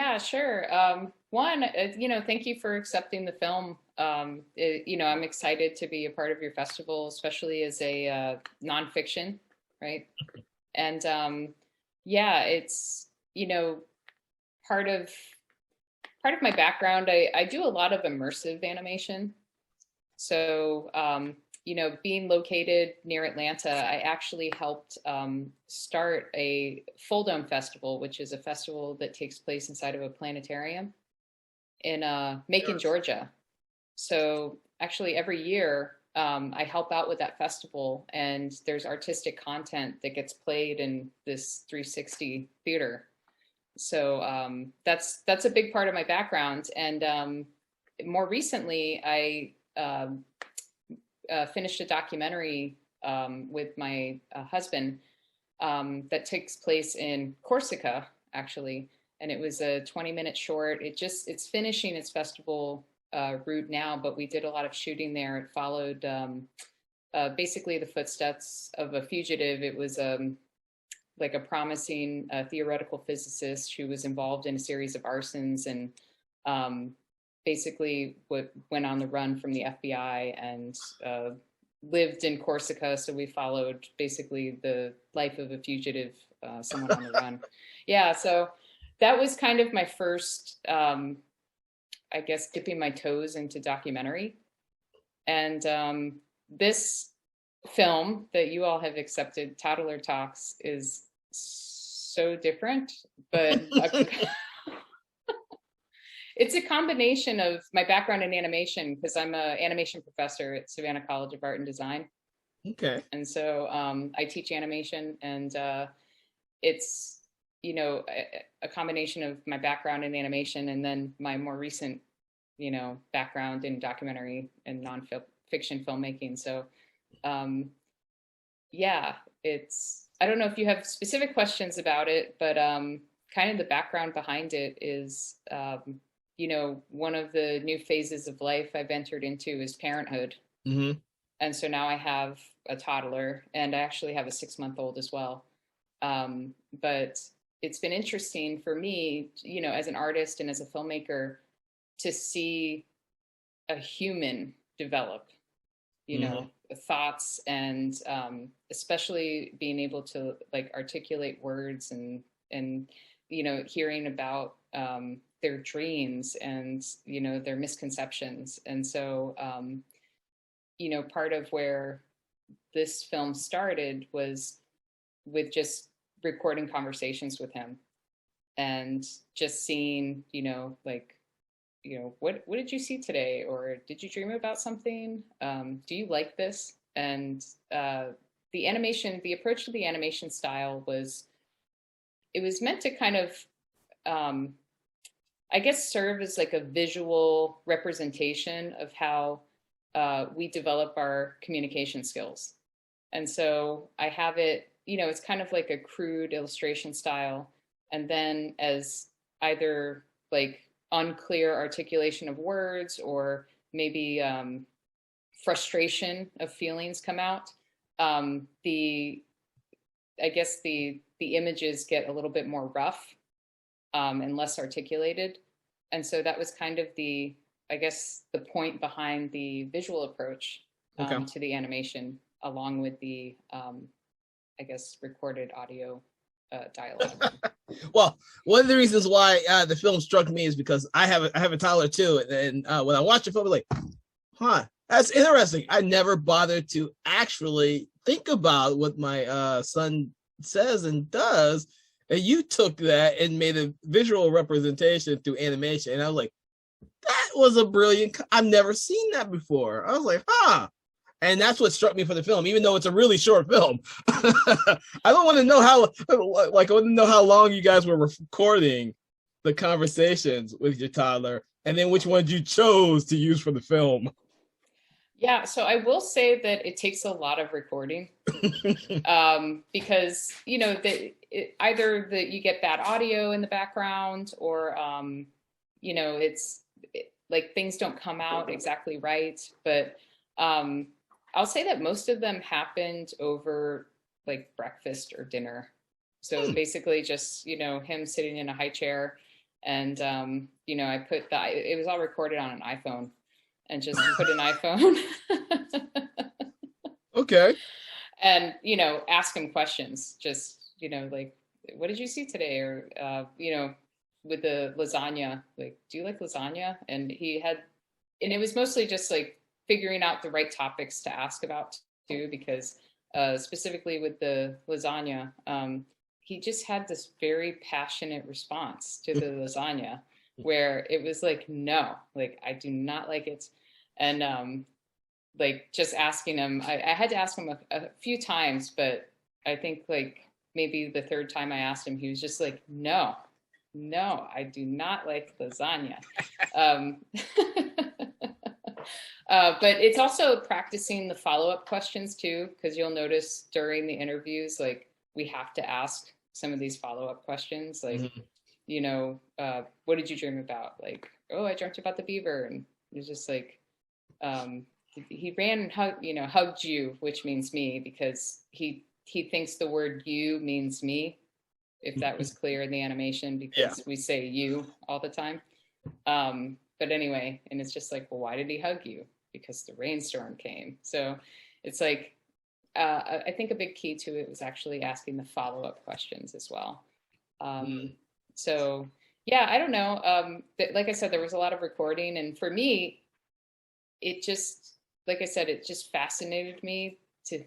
Yeah, sure. Thank you for accepting the film. I'm excited to be a part of your festival, especially as a nonfiction, right? And yeah, it's, you know, part of part of my background. I do a lot of immersive animation. So, being located near Atlanta, I actually helped start a Full Dome Festival, which is a festival that takes place inside of a planetarium in Macon, Yes. Georgia. So actually, every year I help out with that festival, and there's artistic content that gets played in this 360 theater. So that's a big part of my background. And more recently, I finished a documentary with my husband that takes place in Corsica, actually, and it was a 20-minute short. It's finishing its festival route now, but we did a lot of shooting there. It followed basically the footsteps of a fugitive. It was like a promising theoretical physicist who was involved in a series of arsons and basically went on the run from the FBI and lived in Corsica. So we followed basically the life of a fugitive, someone on the run. Yeah, so that was kind of my first, I guess, dipping my toes into documentary. And this film that you all have accepted, Toddler Talks, is so different, but it's a combination of my background in animation because I'm an animation professor at Savannah College of Art and Design. Okay. And so I teach animation, and it's, a combination of my background in animation and then my more recent, background in documentary and non-fiction filmmaking. So yeah, I don't know if you have specific questions about it, but kind of the background behind it is, one of the new phases of life I've entered into is parenthood. Hmm. And so now I have a toddler, and I actually have a 6-month-old as well. But it's been interesting for me, as an artist and as a filmmaker, to see a human develop, Hmm. thoughts, and especially being able to like articulate words and hearing about their dreams and their misconceptions. And so part of where this film started was with just recording conversations with him and just seeing, what did you see today? Or did you dream about something? Do you like this? And the approach to the animation style it was meant to kind of, um, I guess, serve as like a visual representation of how we develop our communication skills. And so I have it, it's kind of like a crude illustration style. And then as either like unclear articulation of words or maybe frustration of feelings come out, the I guess the images get a little bit more rough and less articulated. And so that was kind of I guess, the point behind the visual approach Okay. to the animation, along with the, I guess, recorded audio dialogue. Well, one of the reasons why the film struck me is because I have a toddler too, and when I watch the film, I'm like, huh, that's interesting. I never bothered to actually think about what my son says and does, and you took that and made a visual representation through animation, and I was like, that was a brilliant. I've never seen that before. I was like, huh. And that's what struck me for the film, even though it's a really short film. I don't want to know I want to know how long you guys were recording the conversations with your toddler, and then which ones you chose to use for the film. Yeah, so I will say that it takes a lot of recording because either that you get bad audio in the background, or like things don't come out exactly right. But I'll say that most of them happened over like breakfast or dinner. So basically just, him sitting in a high chair And, I put it was all recorded on an iPhone and just put an iPhone Okay. and, ask him questions, just, like, what did you see today? Or, with the lasagna, like, do you like lasagna? And and it was mostly just like figuring out the right topics to ask about too, because specifically with the lasagna, he just had this very passionate response to the lasagna where it was like, no, like, I do not like it. And like just asking him, I had to ask him a few times, but I think like maybe the third time I asked him, he was just like, no, I do not like lasagna. Um, but it's also practicing the follow-up questions too, because you'll notice during the interviews, like, we have to ask some of these follow-up questions, like, what did you dream about? Like, oh, I dreamt about the beaver. And it's just like, he ran and hugged you, which means me, because he thinks the word you means me, if that was clear in the animation, because we say you all the time. But anyway, and it's just like, well, why did he hug you? Because the rainstorm came. So it's like, I think a big key to it was actually asking the follow-up questions as well. So yeah, I don't know. Like I said, there was a lot of recording, and for me, it just, like I said, it just fascinated me to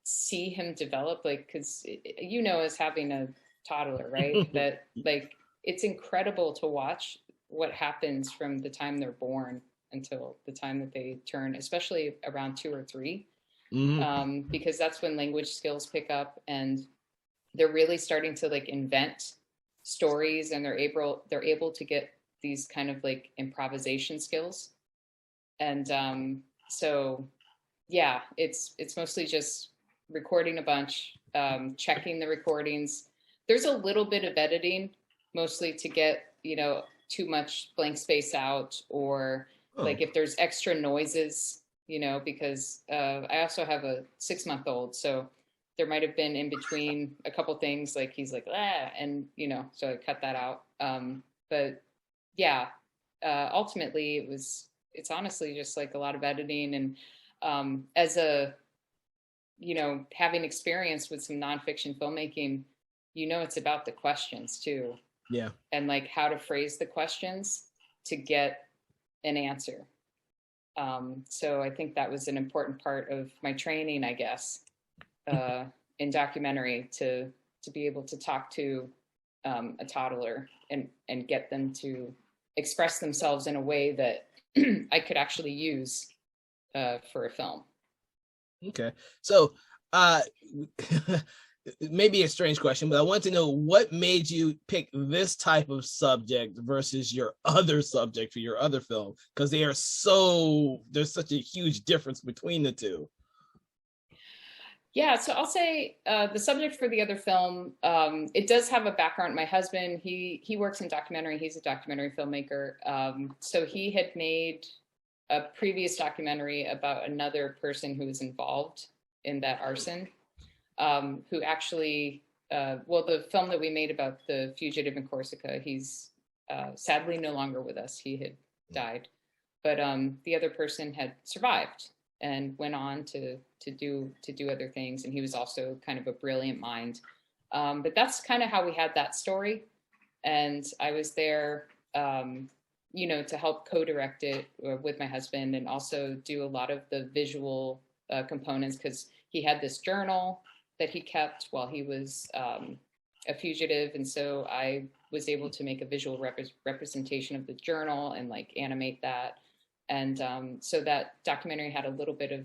see him develop, like, because as having a toddler, right? That, like, it's incredible to watch what happens from the time they're born until the time that they turn, especially around 2 or 3, because that's when language skills pick up, and they're really starting to like invent stories, and they're able to get these kind of like improvisation skills. And so yeah, it's mostly just recording a bunch, checking the recordings. There's a little bit of editing, mostly to get too much blank space out, or like if there's extra noises, because I also have a 6-month-old, so there might have been in between a couple things, like he's like, ah, and so I cut that out. But yeah, ultimately it's honestly just like a lot of editing, and as a having experience with some nonfiction filmmaking, it's about the questions too. Yeah. And like how to phrase the questions to get an answer. So I think that was an important part of my training, I guess, in documentary, to be able to talk to a toddler and get them to express themselves in a way that I could actually use for a film. Okay. So maybe a strange question, but I want to know what made you pick this type of subject versus your other subject for your other film, because there's such a huge difference between the two. Yeah, so I'll say the subject for the other film, it does have a background. My husband, he works in documentary. He's a documentary filmmaker. So he had made a previous documentary about another person who was involved in that arson, who actually, the film that we made about the fugitive in Corsica, he's sadly no longer with us. He had died. But the other person had survived and went on to do other things. And he was also kind of a brilliant mind. But that's kind of how we had that story. And I was there, to help co-direct it with my husband, and also do a lot of the visual components, because he had this journal that he kept while he was a fugitive. And so I was able to make a visual representation of the journal and like animate that. And so that documentary had a little bit of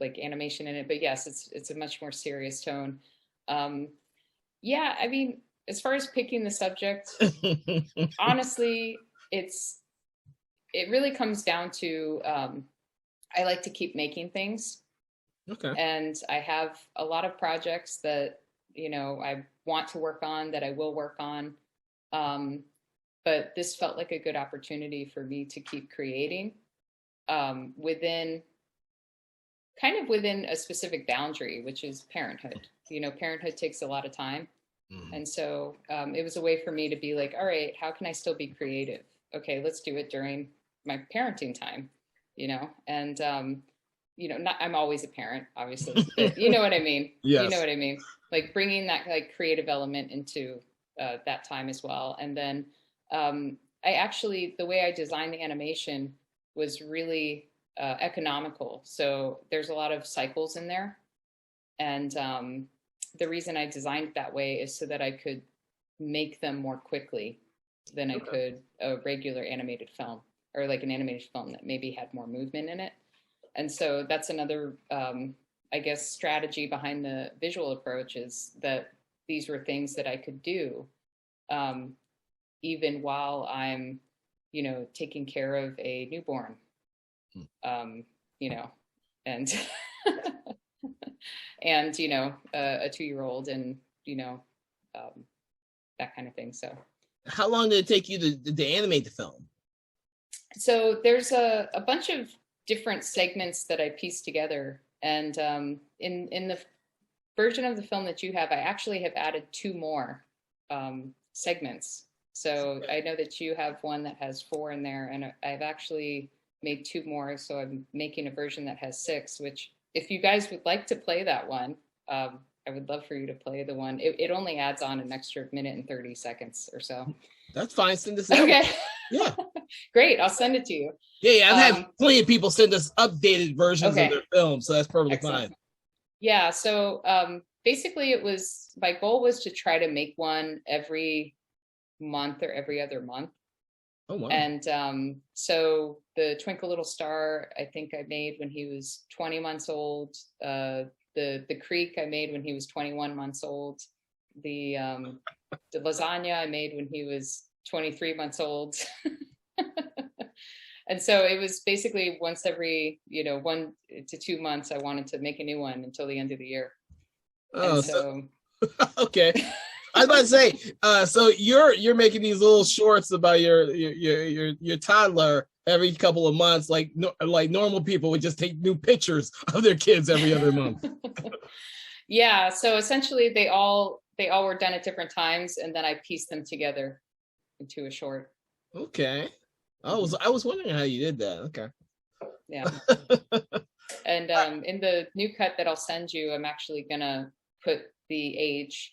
like animation in it, but yes, it's a much more serious tone. Yeah, I mean, as far as picking the subject, honestly, it really comes down to I like to keep making things. Okay. And I have a lot of projects that I want to work on, that I will work on. But this felt like a good opportunity for me to keep creating within a specific boundary, which is parenthood. Parenthood takes a lot of time. And so it was a way for me to be like, all right, how can I still be creative? Okay, let's do it during my parenting time, and not, I'm always a parent, obviously, but you know what I mean. Yes. You know what I mean. Like bringing that like creative element into that time as well. And then I actually, the way I designed the animation was really economical. So there's a lot of cycles in there, and the reason I designed it that way is so that I could make them more quickly than I could a regular animated film, or like an animated film that maybe had more movement in it. And so that's another, I guess, strategy behind the visual approach, is that these were things that I could do even while I'm, taking care of a newborn, and and a 2-year-old, and that kind of thing. So how long did it take you to animate the film? So there's a bunch of different segments that I pieced together, and in the version of the film that you have, I actually have added 2 more segments. So I know that you have one that has 4 in there, and I've actually made 2 more. So I'm making a version that has 6, which if you guys would like to play that one, I would love for you to play the one. It only adds on an extra minute and 30 seconds or so. That's fine. Send us out. Okay. Yeah. Great. I'll send it to you. Yeah. I've had plenty of people send us updated versions of their films, so that's perfectly fine. Yeah. So basically, my goal was to try to make one every month or every other month. Oh, wow. And so the Twinkle Little Star, I think I made when he was 20 months old. The Creek I made when he was 21 months old. The lasagna I made when he was 23 months old. And so it was basically once every 1 to 2 months I wanted to make a new one until the end of the year. Oh, so okay. I was about to say, so you're making these little shorts about your toddler every couple of months, like normal people would just take new pictures of their kids every other month. Yeah. So essentially, they all were done at different times, and then I pieced them together into a short. Okay. I was wondering how you did that. Okay. Yeah. And in the new cut that I'll send you, I'm actually gonna put the age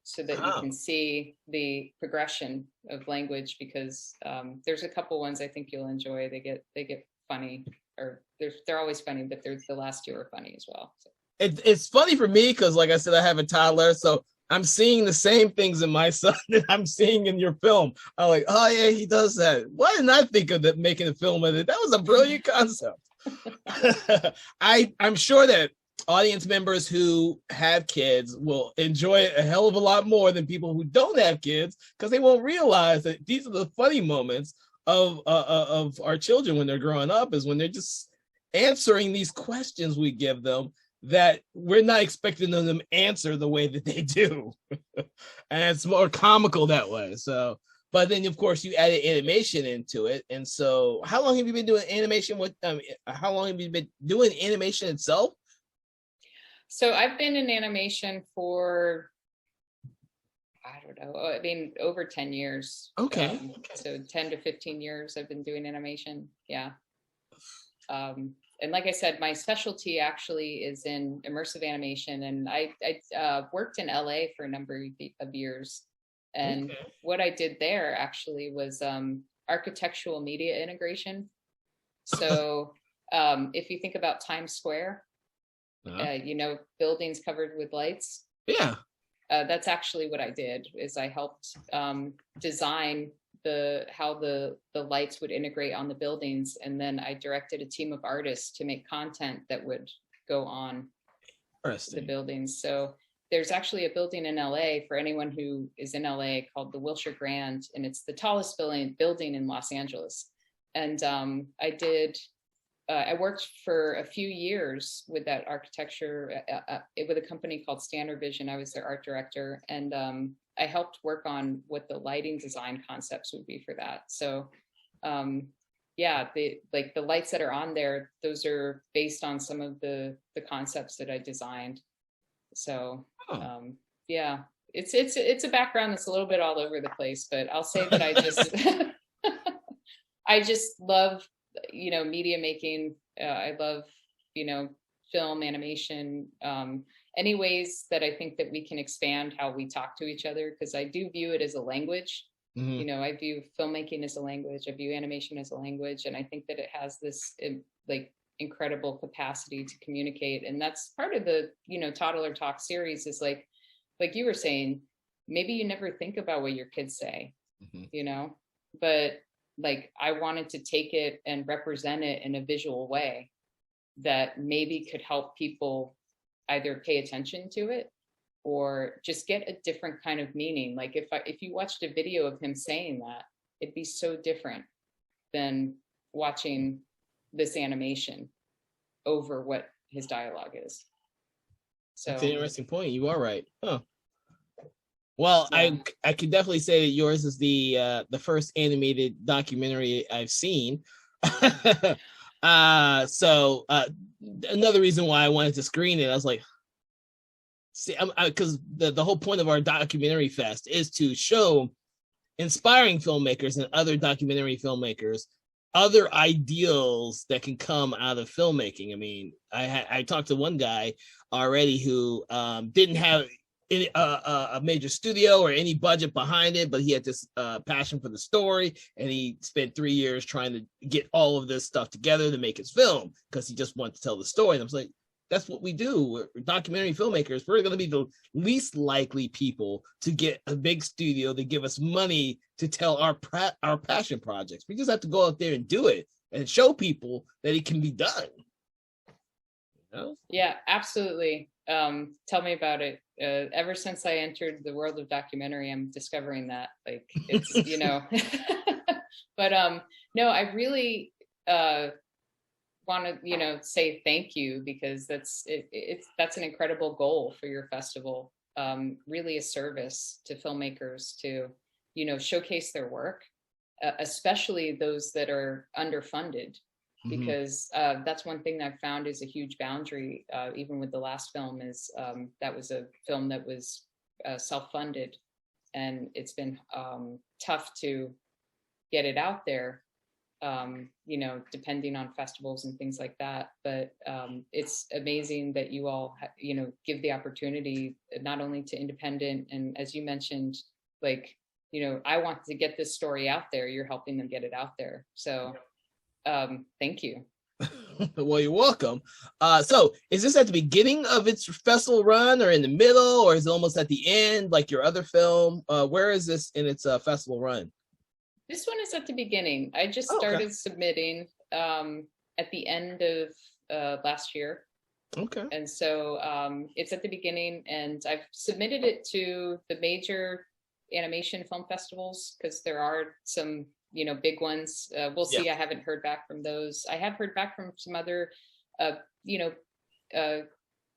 so that you can see the progression of language, because there's a couple ones I think you'll enjoy. They get funny, or they're always funny, but the last 2 are funny as well. So. It's funny for me because, like I said, I have a toddler, so I'm seeing the same things in my son that I'm seeing in your film. I'm like, oh yeah, he does that. Why didn't I think of that, making a film of it? That was a brilliant concept. I'm sure that audience members who have kids will enjoy it a hell of a lot more than people who don't have kids, because they won't realize that these are the funny moments of our children when they're growing up, is when they're just answering these questions we give them that we're not expecting them to answer the way that they do. And it's more comical that way. So, but then of course you added animation into it. And so how long have you been doing animation? How long have you been doing animation itself? So I've been in animation for, I don't know, I mean, over 10 years. Okay. So 10 to 15 years I've been doing animation. Yeah. And like I said, my specialty actually is in immersive animation, and I worked in LA for a number of years. And what I did there actually was architectural media integration. So if you think about Times Square, buildings covered with lights. Yeah. That's actually what I did, is I helped design how the lights would integrate on the buildings, and then I directed a team of artists to make content that would go on the buildings. So there's actually a building in LA, for anyone who is in LA, called the Wilshire Grand, and it's the tallest building in Los Angeles. And I worked for a few years with that architecture with a company called Standard Vision. I was their art director, and I helped work on what the lighting design concepts would be for that. So the lights that are on there, those are based on some of the concepts that I designed. So yeah. it's a background that's a little bit all over the place, but I'll say that I just I just love, media making. I love, film, animation, any ways that I think that we can expand how we talk to each other, because I do view it as a language. I view filmmaking as a language. I view animation as a language, and I think that it has this like incredible capacity to communicate. And that's part of the, Toddler Talks series, is like you were saying, maybe you never think about what your kids say, but like I wanted to take it and represent it in a visual way that maybe could help people either pay attention to it or just get a different kind of meaning. Like if you watched a video of him saying that, it'd be so different than watching this animation over what his dialogue is. So that's an interesting point. You are right. Huh. Well, yeah. I could definitely say that yours is the first animated documentary I've seen. So another reason why I wanted to screen it, I was like, see, because the whole point of our documentary fest is to show inspiring filmmakers and other documentary filmmakers other ideals that can come out of filmmaking. I mean, I talked to one guy already who didn't have a major studio or any budget behind it, but he had this passion for the story, and he spent 3 years trying to get all of this stuff together to make his film because he just wanted to tell the story. And I was like, that's what we do. We're documentary filmmakers. We're going to be the least likely people to get a big studio to give us money to tell our passion projects. We just have to go out there and do it and show people that it can be done. Yeah, absolutely. Tell me about it. Ever since I entered the world of documentary, I'm discovering that, like, it's, but no, I really want to, say thank you, because that's an incredible goal for your festival. Really a service to filmmakers to, showcase their work, especially those that are underfunded. Because that's one thing that I've found is a huge boundary, even with the last film, is that was a film that was self-funded, and it's been tough to get it out there, depending on festivals and things like that. But it's amazing that you all, give the opportunity not only to independent, and as you mentioned, like, I want to get this story out there. You're helping them get it out there. So. Thank you. Well, you're welcome. So is this at the beginning of its festival run, or in the middle, or is it almost at the end, like your other film? Where is this in its festival run? This one is at the beginning. I just started submitting at the end of last year. Okay. And so it's at the beginning, and I've submitted it to the major animation film festivals, because there are some big ones. We'll see. Yeah. I haven't heard back from those. I have heard back from some other,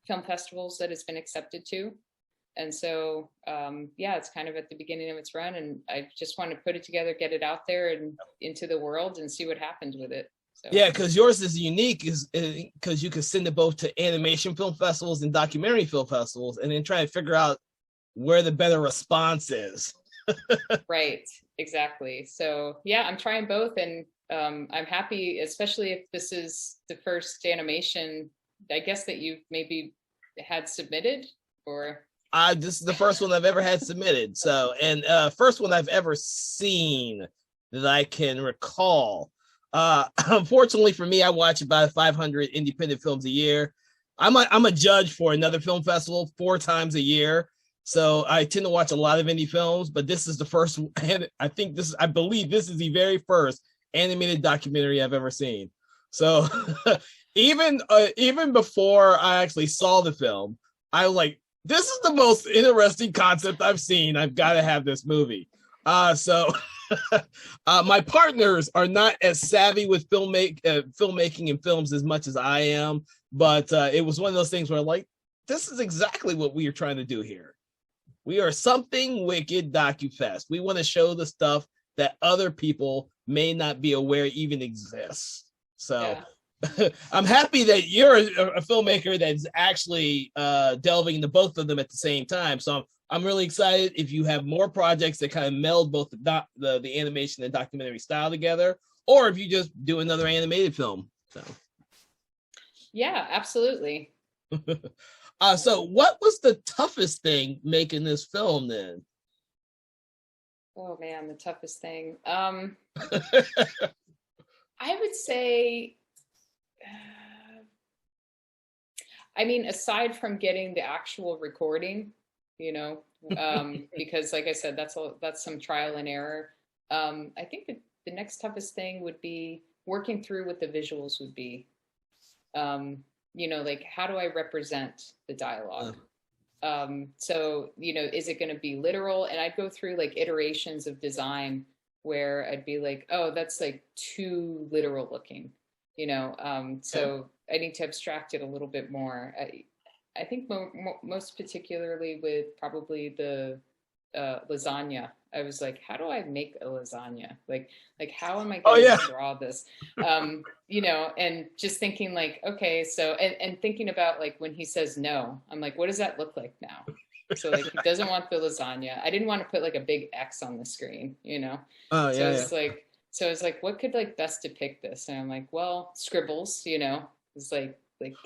film festivals that it's been accepted to. And so, it's kind of at the beginning of its run, and I just want to put it together, get it out there and into the world, and see what happens with it. So. Yeah, because yours is unique, is because you can send it both to animation film festivals and documentary film festivals, and then try to figure out where the better response is. Right. Exactly. So yeah, I'm trying both, and I'm happy, especially if this is the first animation, I guess, that you've maybe had submitted, or. This is the first one I've ever had submitted. So, and first one I've ever seen that I can recall. Unfortunately for me, I watch about 500 independent films a year. I'm a judge for another film festival 4 times a year. So I tend to watch a lot of indie films, but this is the first, and I believe this is the very first animated documentary I've ever seen. So even before I actually saw the film, I was like, this is the most interesting concept I've seen. I've got to have this movie. So my partners are not as savvy with filmmaking and films as much as I am, but it was one of those things where I'm like, this is exactly what we are trying to do here. We are Something Wicked DocuFest. We want to show the stuff that other people may not be aware even exists. So I'm happy that you're a filmmaker that's actually delving into both of them at the same time. So I'm really excited if you have more projects that kind of meld both the animation and documentary style together, or if you just do another animated film. So Yeah, absolutely. So what was the toughest thing making this film then? Oh man, the toughest thing. I would say, I mean, aside from getting the actual recording, you know, because like I said, that's some trial and error. I think the next toughest thing would be working through what the visuals would be. Like how do I represent the dialogue? So, is it going to be literal? And I'd go through like iterations of design where I'd be like, oh, that's like too literal looking, so I need to abstract it a little bit more. I think most particularly with probably the lasagna. I was like, how do I make a lasagna? Like how am I going to draw this? And just thinking like, okay, so, and thinking about like when he says no, I'm like, what does that look like now? So like he doesn't want the lasagna. I didn't want to put like a big X on the screen, Oh, so yeah, it's like, so I was like, what could like best depict this? And I'm like, well, scribbles, it's like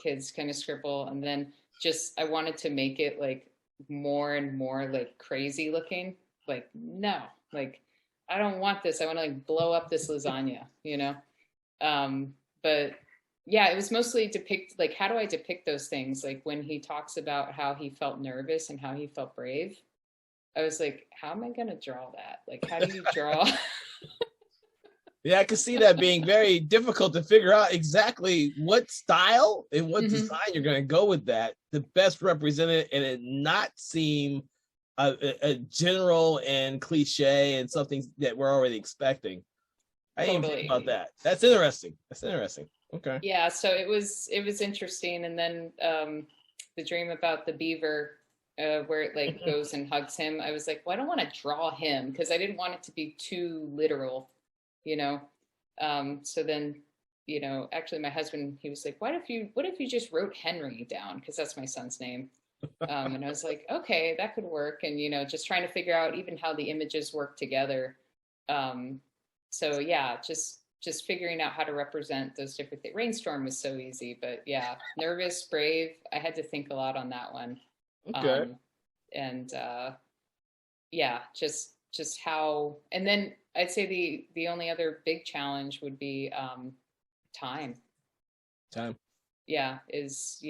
kids kind of scribble. And then just, I wanted to make it like more and more like crazy looking. Like, no, like, I don't want this. I want to like blow up this lasagna, But yeah, it was mostly depict, like, how do I depict those things? Like when he talks about how he felt nervous and how he felt brave, I was like, how am I going to draw that? Like, how do you draw? Yeah, I can see that being very difficult to figure out exactly what style and what design you're going to go with that to best represent it and it not seem a general and cliche and something that we're already expecting. I didn't think about that. That's interesting. Okay. Yeah, so it was interesting. And then the dream about the beaver, where it like goes and hugs him, I was like, well, I don't want to draw him because I didn't want it to be too literal. So then, actually my husband, he was like, what if you just wrote Henry down? Cause that's my son's name. And I was like, okay, that could work. And, just trying to figure out even how the images work together. So yeah, just figuring out how to represent those different things. Rainstorm was so easy, but yeah, nervous, brave. I had to think a lot on that one. Okay. And yeah, just how, and then I'd say the only other big challenge would be time. Yeah, is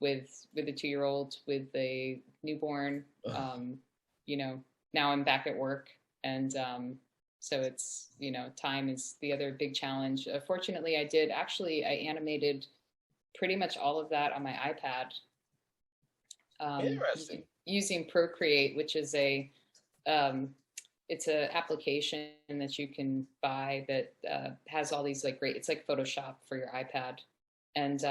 with a 2-year-old, with a newborn, now I'm back at work, and so it's time is the other big challenge. Fortunately, I animated pretty much all of that on my iPad. Interesting. Using Procreate, which is it's an application that you can buy that has all these like great, it's like Photoshop for your iPad. And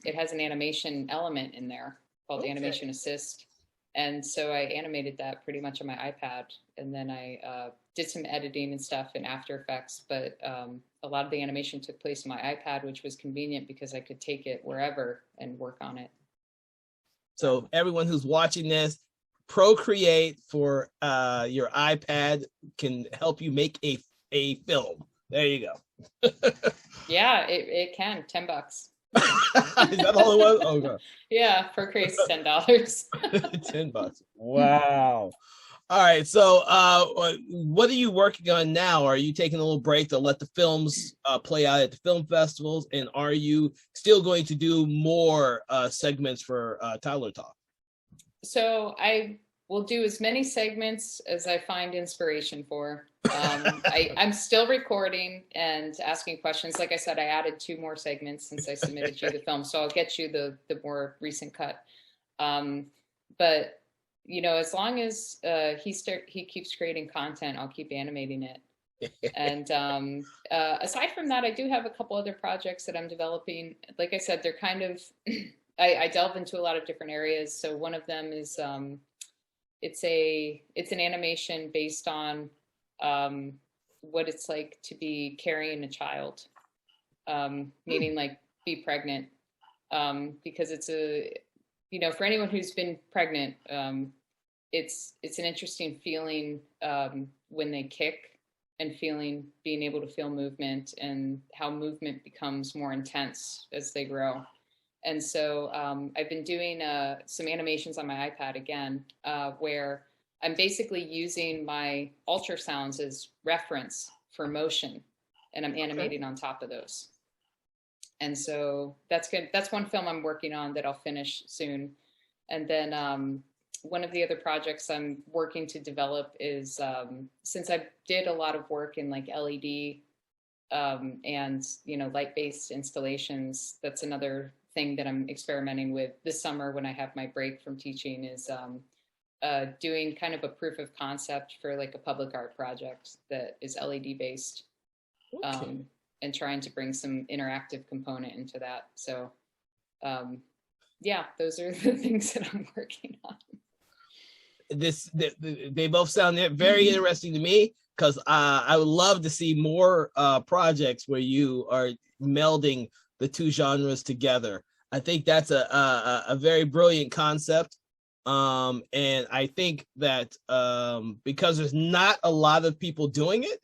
it has an animation element in there called Animation Assist. And so I animated that pretty much on my iPad. And then I did some editing and stuff in After Effects. But a lot of the animation took place on my iPad, which was convenient because I could take it wherever and work on it. So everyone who's watching this, Procreate for your iPad can help you make a film. There you go. Yeah, it can. $10. Is that all it was? Oh god. Yeah, Procreate's $10. $10. Wow. All right. So what are you working on now? Are you taking a little break to let the films play out at the film festivals? And are you still going to do more segments for Toddler Talk? So I will do as many segments as I find inspiration for. I'm still recording and asking questions. Like I said, I added 2 more segments since I submitted you the film. So I'll get you the more recent cut. But as long as he keeps creating content, I'll keep animating it. And aside from that, I do have a couple other projects that I'm developing. Like I said, they're kind of I delve into a lot of different areas. So one of them is it's an animation based on what it's like to be carrying a child, meaning like be pregnant, because it's for anyone who's been pregnant, it's an interesting feeling when they kick, and being able to feel movement and how movement becomes more intense as they grow. And so I've been doing some animations on my iPad again, where I'm basically using my ultrasounds as reference for motion, and I'm animating on top of those. And so that's good. That's one film I'm working on that I'll finish soon. And then one of the other projects I'm working to develop is, since I did a lot of work in like LED and, you know, light-based installations, that's another thing that I'm experimenting with this summer when I have my break from teaching, is doing kind of a proof of concept for like a public art project that is LED based, and trying to bring some interactive component into that. So yeah, those are the things that I'm working on. They both sound very interesting to me, because I would love to see more projects where you are melding the two genres together. I think that's a very brilliant concept. And I think that because there's not a lot of people doing it,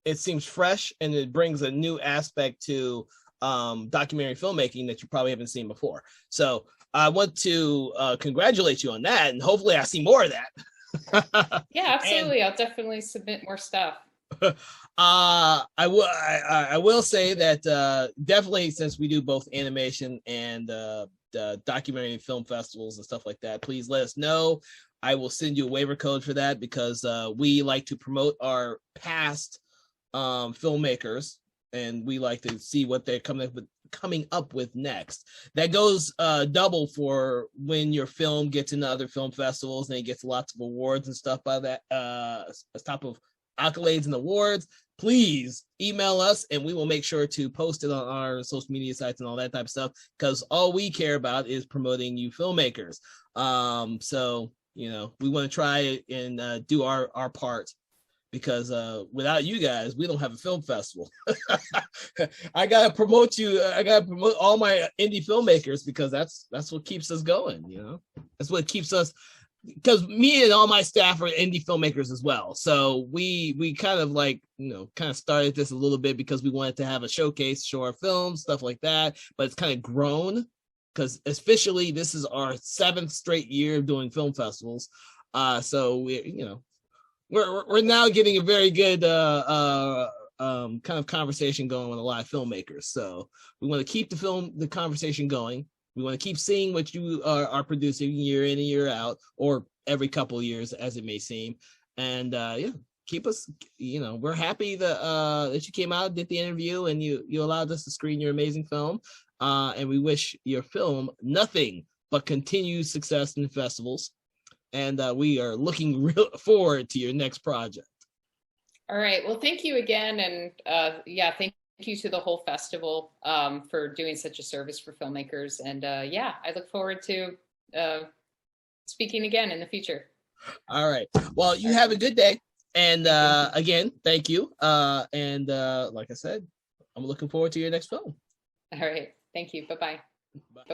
it seems fresh, and it brings a new aspect to documentary filmmaking that you probably haven't seen before. So I want to congratulate you on that, and hopefully I see more of that. Yeah, absolutely. I'll definitely submit more stuff. I will say that definitely, since we do both animation and documentary film festivals and stuff like that, please let us know. I will send you a waiver code for that, because we like to promote our past filmmakers, and we like to see what they're coming up with next. That goes double for when your film gets into other film festivals and it gets lots of awards and stuff by that, as top of accolades and awards. Please email us, and we will make sure to post it on our social media sites and all that type of stuff, because all we care about is promoting you filmmakers. So, you know, we want to try and do our part, because without you guys, we don't have a film festival. I gotta promote you. I gotta promote all my indie filmmakers, because that's what keeps us going. You know, that's what keeps us. Because me and all my staff are indie filmmakers as well. So we kind of like, you know, kind of started this a little bit because we wanted to have a showcase, show our films, stuff like that. But it's kind of grown, because officially this is our 7th straight year of doing film festivals. So we're now getting a very good kind of conversation going with a lot of filmmakers. So we want to keep the conversation going. We want to keep seeing what you are producing year in and year out, or every couple of years, as it may seem. And yeah, keep us, you know, we're happy that you came out, did the interview, and you allowed us to screen your amazing film. And we wish your film nothing but continued success in festivals. And we are looking forward to your next project. All right. Well, thank you again. And yeah, thank you to the whole festival for doing such a service for filmmakers. And yeah, I look forward to speaking again in the future. All right. Well, you have a good day. And again, thank you. And like I said, I'm looking forward to your next film. All right. Thank you. Bye-bye. Bye.